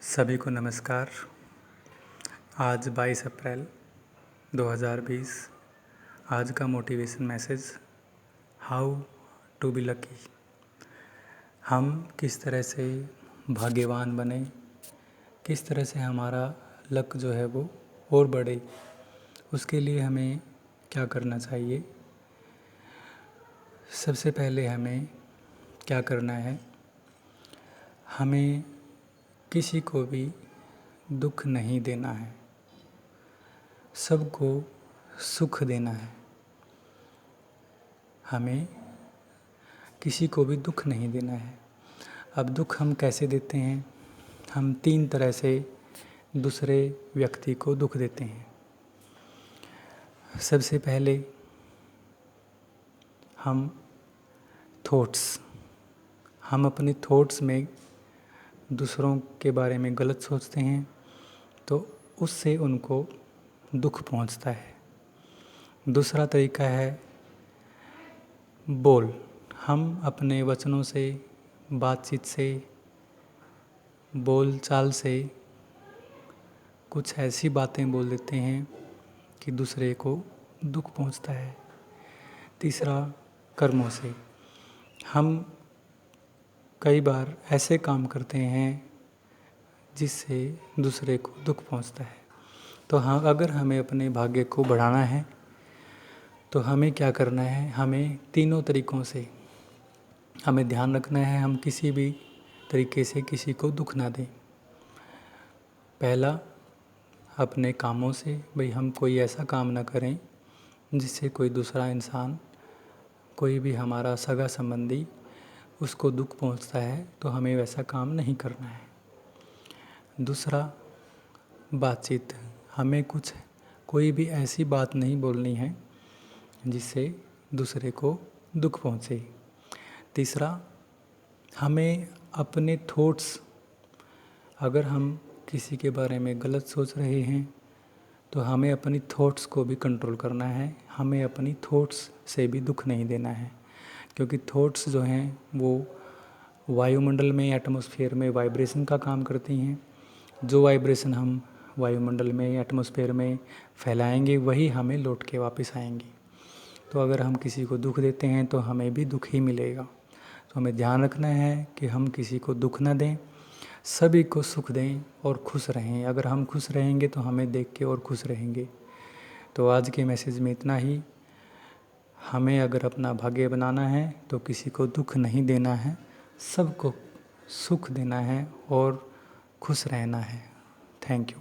सभी को नमस्कार। आज 22 अप्रैल 2020। आज का motivation message, how to be lucky. हम किस तरह से भाग्यवान बने, किस तरह से हमारा लक जो है वो और बढ़े, उसके लिए हमें क्या करना चाहिए। सबसे पहले हमें क्या करना है, हमें किसी को भी दुख नहीं देना है, सबको सुख देना है। हमें किसी को भी दुख नहीं देना है। अब दुख हम कैसे देते हैं? हम 3 तरह से दूसरे व्यक्ति को दुख देते हैं। सबसे पहले हम अपने थॉट्स में दूसरों के बारे में गलत सोचते हैं, तो उससे उनको दुख पहुंचता है। दूसरा तरीका है बोल। हम अपने वचनों से, बातचीत से, बोल चाल से कुछ ऐसी बातें बोल देते हैं कि दूसरे को दुख पहुंचता है। तीसरा कर्मों से। हम कई बार ऐसे काम करते हैं जिससे दूसरे को दुख पहुंचता है। तो हाँ, अगर हमें अपने भाग्य को बढ़ाना है तो हमें क्या करना है, हमें तीनों तरीकों से हमें ध्यान रखना है, हम किसी भी तरीके से किसी को दुख ना दें। पहला, अपने कामों से, भाई हम कोई ऐसा काम ना करें जिससे कोई दूसरा इंसान, कोई भी हमारा सगा संबंधी उसको दुख पहुंचता है, तो हमें वैसा काम नहीं करना है। दूसरा, बातचीत। हमें कोई भी ऐसी बात नहीं बोलनी है जिससे दूसरे को दुख पहुंचे। तीसरा, हमें अपने थॉट्स, अगर हम किसी के बारे में गलत सोच रहे हैं तो हमें अपनी थॉट्स को भी कंट्रोल करना है। हमें अपनी थॉट्स से भी दुख नहीं देना है, क्योंकि थॉट्स जो हैं वो वायुमंडल में, एटमॉस्फेयर में वाइब्रेशन का काम करती हैं। जो वाइब्रेशन हम वायुमंडल में, एटमॉस्फेयर में फैलाएंगे वही हमें लौट के वापस आएंगे। तो अगर हम किसी को दुख देते हैं तो हमें भी दुख ही मिलेगा। तो हमें ध्यान रखना है कि हम किसी को दुख न दें, सभी को सुख दें और खुश रहें। अगर हम खुश रहेंगे तो हमें देख के और खुश रहेंगे। तो आज के मैसेज में इतना ही। हमें अगर अपना भाग्य बनाना है तो किसी को दुख नहीं देना है, सबको सुख देना है और खुश रहना है। Thank you.